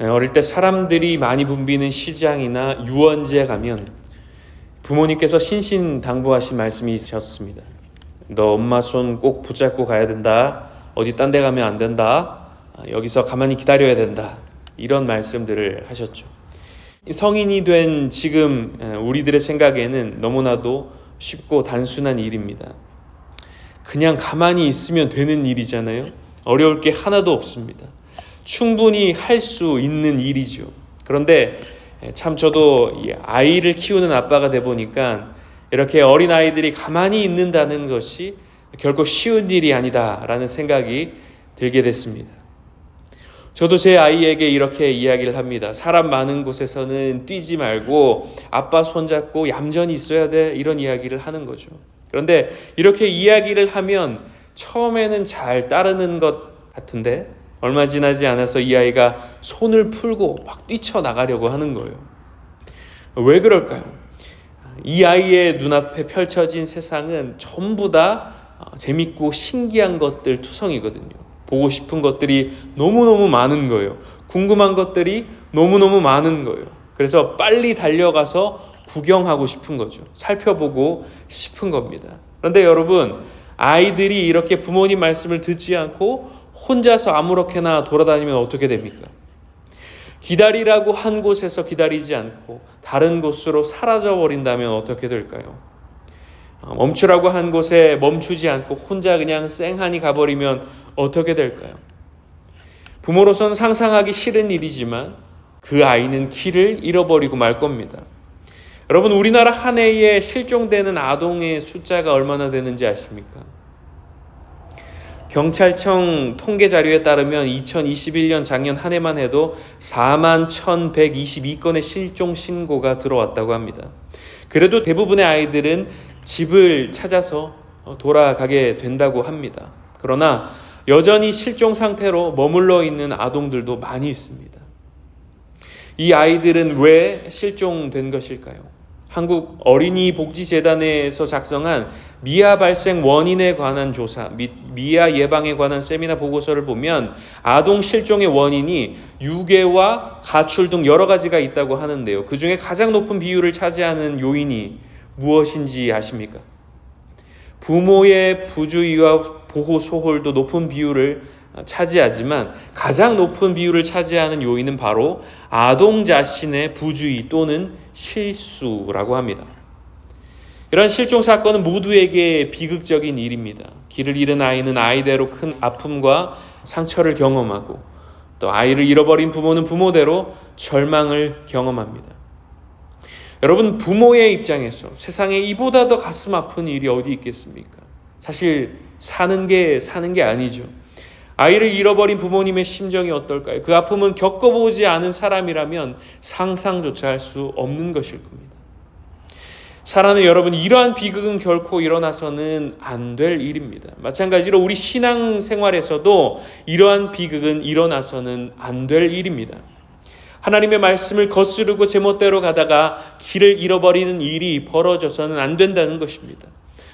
어릴 때 사람들이 많이 붐비는 시장이나 유원지에 가면 부모님께서 신신당부하신 말씀이 있으셨습니다. 너 엄마 손 꼭 붙잡고 가야 된다. 어디 딴 데 가면 안 된다. 여기서 가만히 기다려야 된다. 이런 말씀들을 하셨죠. 성인이 된 지금 우리들의 생각에는 너무나도 쉽고 단순한 일입니다. 그냥 가만히 있으면 되는 일이잖아요. 어려울 게 하나도 없습니다. 충분히 할 수 있는 일이죠. 그런데 참 저도 아이를 키우는 아빠가 돼 보니까 이렇게 어린 아이들이 가만히 있는다는 것이 결코 쉬운 일이 아니다라는 생각이 들게 됐습니다. 저도 제 아이에게 이렇게 이야기를 합니다. 사람 많은 곳에서는 뛰지 말고 아빠 손잡고 얌전히 있어야 돼, 이런 이야기를 하는 거죠. 그런데 이렇게 이야기를 하면 처음에는 잘 따르는 것 같은데 얼마 지나지 않아서 이 아이가 손을 풀고 막 뛰쳐나가려고 하는 거예요. 왜 그럴까요? 이 아이의 눈앞에 펼쳐진 세상은 전부 다 재밌고 신기한 것들 투성이거든요. 보고 싶은 것들이 너무너무 많은 거예요. 궁금한 것들이 너무너무 많은 거예요. 그래서 빨리 달려가서 구경하고 싶은 거죠. 살펴보고 싶은 겁니다. 그런데 여러분, 아이들이 이렇게 부모님 말씀을 듣지 않고 혼자서 아무렇게나 돌아다니면 어떻게 됩니까? 기다리라고 한 곳에서 기다리지 않고 다른 곳으로 사라져 버린다면 어떻게 될까요? 멈추라고 한 곳에 멈추지 않고 혼자 그냥 쌩하니 가버리면 어떻게 될까요? 부모로서는 상상하기 싫은 일이지만 그 아이는 길을 잃어버리고 말 겁니다. 여러분, 우리나라 한 해에 실종되는 아동의 숫자가 얼마나 되는지 아십니까? 경찰청 통계 자료에 따르면 2021년 작년 한 해만 해도 41,122건의 실종 신고가 들어왔다고 합니다. 그래도 대부분의 아이들은 집을 찾아서 돌아가게 된다고 합니다. 그러나 여전히 실종 상태로 머물러 있는 아동들도 많이 있습니다. 이 아이들은 왜 실종된 것일까요? 한국 어린이복지재단에서 작성한 미아 발생 원인에 관한 조사, 미아 예방에 관한 세미나 보고서를 보면 아동 실종의 원인이 유괴와 가출 등 여러 가지가 있다고 하는데요. 그 중에 가장 높은 비율을 차지하는 요인이 무엇인지 아십니까? 부모의 부주의와 보호 소홀도 높은 비율을 차지하지만 가장 높은 비율을 차지하는 요인은 바로 아동 자신의 부주의 또는 실수라고 합니다. 이런 실종 사건은 모두에게 비극적인 일입니다. 길을 잃은 아이는 아이대로 큰 아픔과 상처를 경험하고 또 아이를 잃어버린 부모는 부모대로 절망을 경험합니다. 여러분, 부모의 입장에서 세상에 이보다 더 가슴 아픈 일이 어디 있겠습니까? 사실 사는 게 아니죠. 아이를 잃어버린 부모님의 심정이 어떨까요? 그 아픔은 겪어보지 않은 사람이라면 상상조차 할 수 없는 것일 겁니다. 사랑하는 여러분, 이러한 비극은 결코 일어나서는 안 될 일입니다. 마찬가지로 우리 신앙생활에서도 이러한 비극은 일어나서는 안 될 일입니다. 하나님의 말씀을 거스르고 제멋대로 가다가 길을 잃어버리는 일이 벌어져서는 안 된다는 것입니다.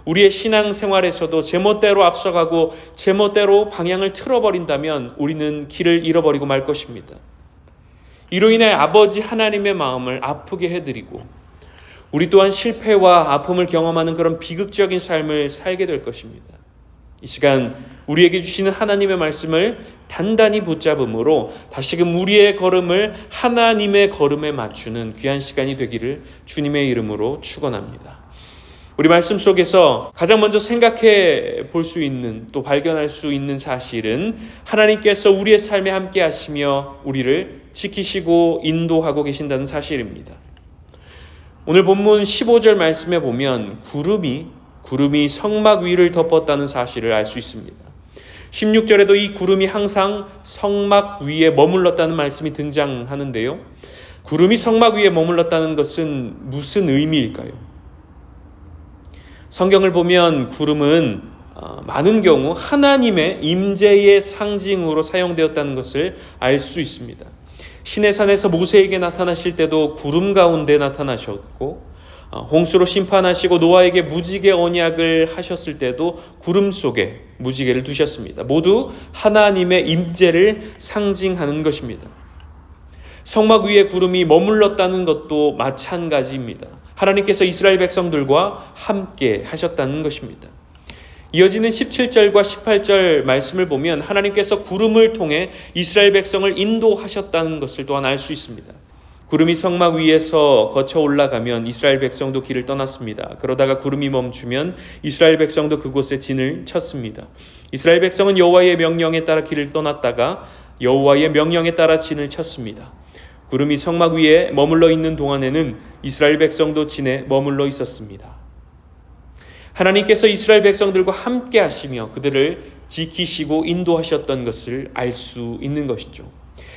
우리의 신앙생활에서도 제멋대로 앞서가고 제멋대로 방향을 틀어버린다면 우리는 길을 잃어버리고 말 것입니다. 이로 인해 아버지 하나님의 마음을 아프게 해드리고 우리 또한 실패와 아픔을 경험하는 그런 비극적인 삶을 살게 될 것입니다. 이 시간 우리에게 주시는 하나님의 말씀을 단단히 붙잡음으로 다시금 우리의 걸음을 하나님의 걸음에 맞추는 귀한 시간이 되기를 주님의 이름으로 축원합니다. 우리 말씀 속에서 가장 먼저 생각해 볼 수 있는, 또 발견할 수 있는 사실은 하나님께서 우리의 삶에 함께 하시며 우리를 지키시고 인도하고 계신다는 사실입니다. 오늘 본문 15절 말씀에 보면 구름이 성막 위를 덮었다는 사실을 알 수 있습니다. 16절에도 이 구름이 항상 성막 위에 머물렀다는 말씀이 등장하는데요. 구름이 성막 위에 머물렀다는 것은 무슨 의미일까요? 성경을 보면 구름은 많은 경우 하나님의 임재의 상징으로 사용되었다는 것을 알 수 있습니다. 시내산에서 모세에게 나타나실 때도 구름 가운데 나타나셨고, 홍수로 심판하시고 노아에게 무지개 언약을 하셨을 때도 구름 속에 무지개를 두셨습니다. 모두 하나님의 임재를 상징하는 것입니다. 성막 위에 구름이 머물렀다는 것도 마찬가지입니다. 하나님께서 이스라엘 백성들과 함께 하셨다는 것입니다. 이어지는 17절과 18절 말씀을 보면 하나님께서 구름을 통해 이스라엘 백성을 인도하셨다는 것을 또한 알 수 있습니다. 구름이 성막 위에서 거쳐 올라가면 이스라엘 백성도 길을 떠났습니다. 그러다가 구름이 멈추면 이스라엘 백성도 그곳에 진을 쳤습니다. 이스라엘 백성은 여호와의 명령에 따라 길을 떠났다가 여호와의 명령에 따라 진을 쳤습니다. 구름이 성막 위에 머물러 있는 동안에는 이스라엘 백성도 진에 머물러 있었습니다. 하나님께서 이스라엘 백성들과 함께 하시며 그들을 지키시고 인도하셨던 것을 알 수 있는 것이죠.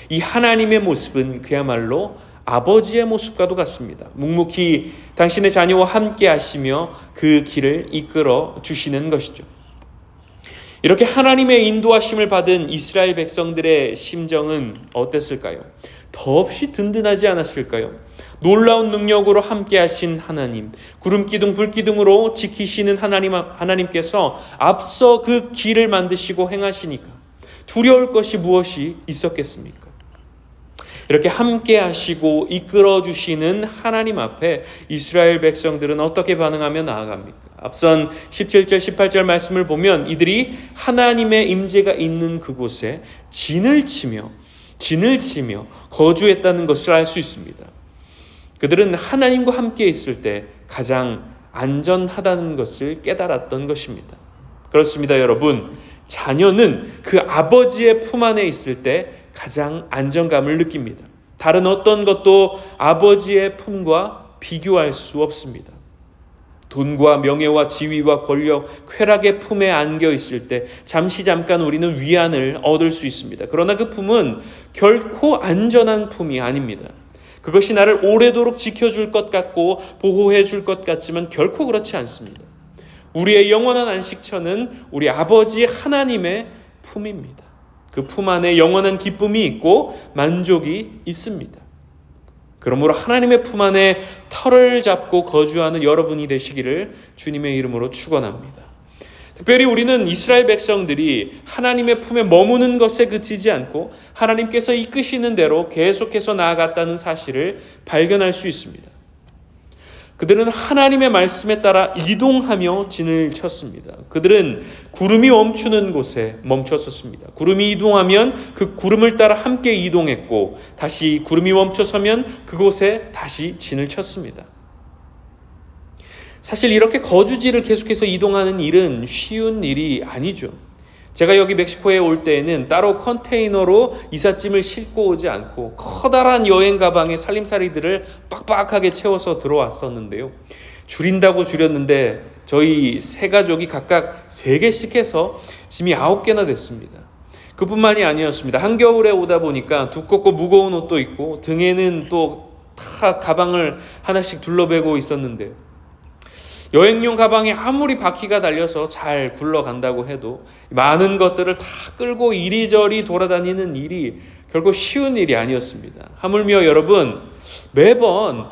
이 하나님의 모습은 그야말로 아버지의 모습과도 같습니다. 묵묵히 당신의 자녀와 함께 하시며 그 길을 이끌어 주시는 것이죠. 이렇게 하나님의 인도하심을 받은 이스라엘 백성들의 심정은 어땠을까요? 더없이 든든하지 않았을까요? 놀라운 능력으로 함께 하신 하나님, 구름기둥 불기둥으로 지키시는 하나님께서 앞서 그 길을 만드시고 행하시니까 두려울 것이 무엇이 있었겠습니까? 이렇게 함께 하시고 이끌어 주시는 하나님 앞에 이스라엘 백성들은 어떻게 반응하며 나아갑니까? 앞선 17절 18절 말씀을 보면 이들이 하나님의 임재가 있는 그곳에 진을 치며 거주했다는 것을 알 수 있습니다. 그들은 하나님과 함께 있을 때 가장 안전하다는 것을 깨달았던 것입니다. 그렇습니다, 여러분. 자녀는 그 아버지의 품 안에 있을 때 가장 안정감을 느낍니다. 다른 어떤 것도 아버지의 품과 비교할 수 없습니다. 돈과 명예와 지위와 권력, 쾌락의 품에 안겨 있을 때 잠깐 우리는 위안을 얻을 수 있습니다. 그러나 그 품은 결코 안전한 품이 아닙니다. 그것이 나를 오래도록 지켜줄 것 같고 보호해 줄 것 같지만 결코 그렇지 않습니다. 우리의 영원한 안식처는 우리 아버지 하나님의 품입니다. 그 품 안에 영원한 기쁨이 있고 만족이 있습니다. 그러므로 하나님의 품 안에 터를 잡고 거주하는 여러분이 되시기를 주님의 이름으로 축원합니다. 특별히 우리는 이스라엘 백성들이 하나님의 품에 머무는 것에 그치지 않고 하나님께서 이끄시는 대로 계속해서 나아갔다는 사실을 발견할 수 있습니다. 그들은 하나님의 말씀에 따라 이동하며 진을 쳤습니다. 그들은 구름이 멈추는 곳에 멈췄었습니다. 구름이 이동하면 그 구름을 따라 함께 이동했고 다시 구름이 멈춰서면 그곳에 다시 진을 쳤습니다. 사실 이렇게 거주지를 계속해서 이동하는 일은 쉬운 일이 아니죠. 제가 여기 멕시코에 올 때에는 따로 컨테이너로 이삿짐을 싣고 오지 않고 커다란 여행 가방에 살림살이들을 빡빡하게 채워서 들어왔었는데요. 줄인다고 줄였는데 저희 세 가족이 각각 3개씩 해서 짐이 9개나 됐습니다. 그뿐만이 아니었습니다. 한겨울에 오다 보니까 두껍고 무거운 옷도 있고 등에는 또 다 가방을 하나씩 둘러매고 있었는데 여행용 가방에 아무리 바퀴가 달려서 잘 굴러간다고 해도 많은 것들을 다 끌고 이리저리 돌아다니는 일이 결코 쉬운 일이 아니었습니다. 하물며 여러분 매번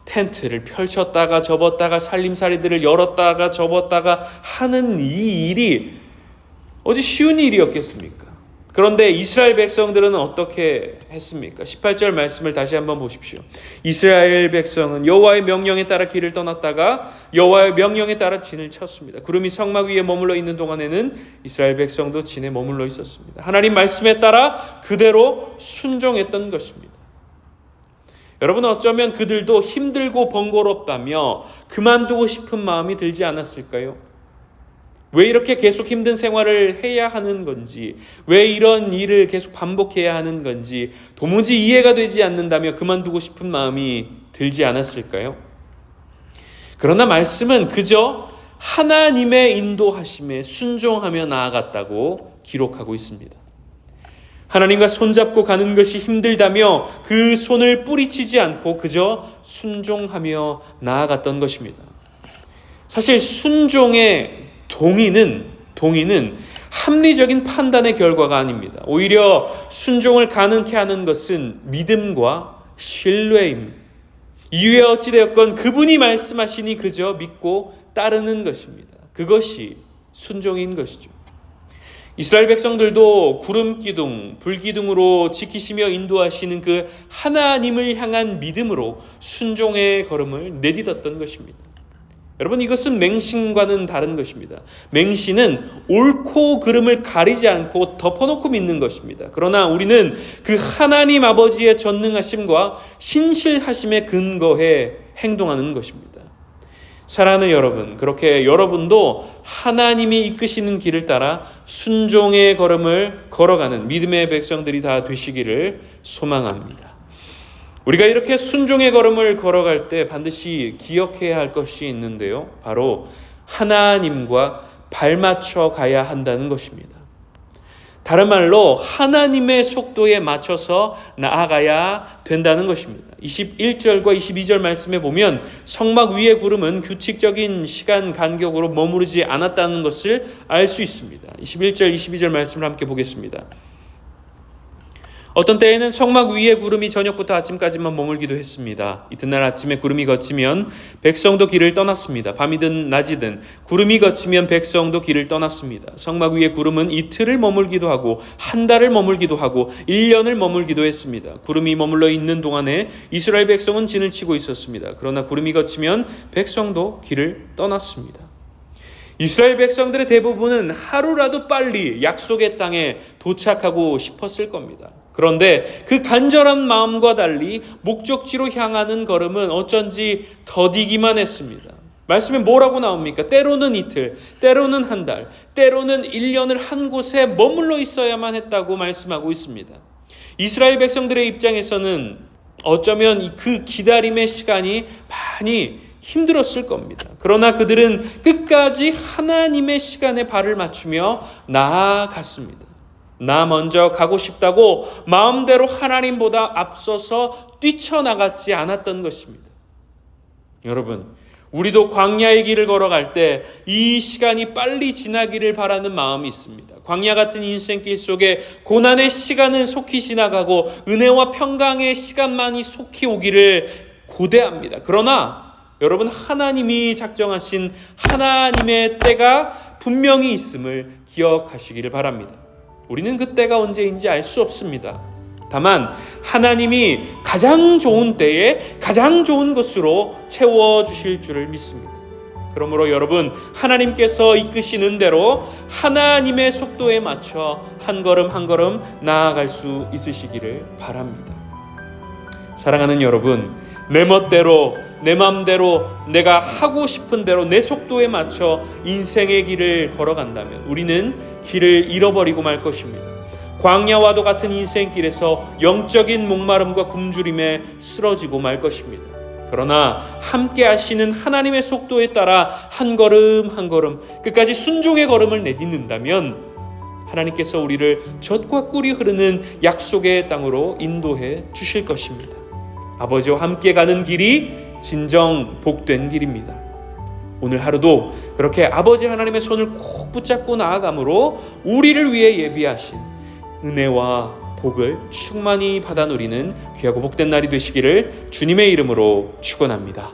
텐트를 펼쳤다가 접었다가 살림살이들을 열었다가 접었다가 하는 이 일이 어찌 쉬운 일이었겠습니까? 그런데 이스라엘 백성들은 어떻게 했습니까? 18절 말씀을 다시 한번 보십시오. 이스라엘 백성은 여호와의 명령에 따라 길을 떠났다가 여호와의 명령에 따라 진을 쳤습니다. 구름이 성막 위에 머물러 있는 동안에는 이스라엘 백성도 진에 머물러 있었습니다. 하나님 말씀에 따라 그대로 순종했던 것입니다. 여러분 어쩌면 그들도 힘들고 번거롭다며 그만두고 싶은 마음이 들지 않았을까요? 왜 이렇게 계속 힘든 생활을 해야 하는 건지, 왜 이런 일을 계속 반복해야 하는 건지 도무지 이해가 되지 않는다며 그만두고 싶은 마음이 들지 않았을까요? 그러나 말씀은 그저 하나님의 인도하심에 순종하며 나아갔다고 기록하고 있습니다. 하나님과 손잡고 가는 것이 힘들다며 그 손을 뿌리치지 않고 그저 순종하며 나아갔던 것입니다. 사실 순종의 동의는 합리적인 판단의 결과가 아닙니다. 오히려 순종을 가능케 하는 것은 믿음과 신뢰입니다. 이유에 어찌되었건 그분이 말씀하시니 그저 믿고 따르는 것입니다. 그것이 순종인 것이죠. 이스라엘 백성들도 구름 기둥, 불 기둥으로 지키시며 인도하시는 그 하나님을 향한 믿음으로 순종의 걸음을 내딛었던 것입니다. 여러분, 이것은 맹신과는 다른 것입니다. 맹신은 옳고 그름을 가리지 않고 덮어놓고 믿는 것입니다. 그러나 우리는 그 하나님 아버지의 전능하심과 신실하심에 근거해 행동하는 것입니다. 사랑하는 여러분, 그렇게 여러분도 하나님이 이끄시는 길을 따라 순종의 걸음을 걸어가는 믿음의 백성들이 다 되시기를 소망합니다. 우리가 이렇게 순종의 걸음을 걸어갈 때 반드시 기억해야 할 것이 있는데요. 바로 하나님과 발맞춰 가야 한다는 것입니다. 다른 말로 하나님의 속도에 맞춰서 나아가야 된다는 것입니다. 21절과 22절 말씀에 보면 성막 위의 구름은 규칙적인 시간 간격으로 머무르지 않았다는 것을 알 수 있습니다. 21절, 22절 말씀을 함께 보겠습니다. 어떤 때에는 성막 위에 구름이 저녁부터 아침까지만 머물기도 했습니다. 이튿날 아침에 구름이 걷히면 백성도 길을 떠났습니다. 밤이든 낮이든 구름이 걷히면 백성도 길을 떠났습니다. 성막 위에 구름은 이틀을 머물기도 하고 한 달을 머물기도 하고 1년을 머물기도 했습니다. 구름이 머물러 있는 동안에 이스라엘 백성은 진을 치고 있었습니다. 그러나 구름이 걷히면 백성도 길을 떠났습니다. 이스라엘 백성들의 대부분은 하루라도 빨리 약속의 땅에 도착하고 싶었을 겁니다. 그런데 그 간절한 마음과 달리 목적지로 향하는 걸음은 어쩐지 더디기만 했습니다. 말씀에 뭐라고 나옵니까? 때로는 이틀, 때로는 한 달, 때로는 1년을 한 곳에 머물러 있어야만 했다고 말씀하고 있습니다. 이스라엘 백성들의 입장에서는 어쩌면 그 기다림의 시간이 많이 힘들었을 겁니다. 그러나 그들은 끝까지 하나님의 시간에 발을 맞추며 나아갔습니다. 나 먼저 가고 싶다고 마음대로 하나님보다 앞서서 뛰쳐나갔지 않았던 것입니다. 여러분, 우리도 광야의 길을 걸어갈 때 이 시간이 빨리 지나기를 바라는 마음이 있습니다. 광야 같은 인생길 속에 고난의 시간은 속히 지나가고 은혜와 평강의 시간만이 속히 오기를 고대합니다. 그러나 여러분, 하나님이 작정하신 하나님의 때가 분명히 있음을 기억하시기를 바랍니다. 우리는 그 때가 언제인지 알 수 없습니다. 다만 하나님이 가장 좋은 때에 가장 좋은 것으로 채워주실 줄을 믿습니다. 그러므로 여러분, 하나님께서 이끄시는 대로 하나님의 속도에 맞춰 한 걸음 한 걸음 나아갈 수 있으시기를 바랍니다. 사랑하는 여러분, 내 멋대로 내 마음대로 내가 하고 싶은 대로 내 속도에 맞춰 인생의 길을 걸어간다면 우리는 길을 잃어버리고 말 것입니다. 광야와도 같은 인생길에서 영적인 목마름과 굶주림에 쓰러지고 말 것입니다. 그러나 함께 하시는 하나님의 속도에 따라 한 걸음 한 걸음 끝까지 순종의 걸음을 내딛는다면 하나님께서 우리를 젖과 꿀이 흐르는 약속의 땅으로 인도해 주실 것입니다. 아버지와 함께 가는 길이 진정 복된 길입니다. 오늘 하루도 그렇게 아버지 하나님의 손을 꼭 붙잡고 나아감으로 우리를 위해 예비하신 은혜와 복을 충만히 받아 누리는 귀하고 복된 날이 되시기를 주님의 이름으로 축원합니다.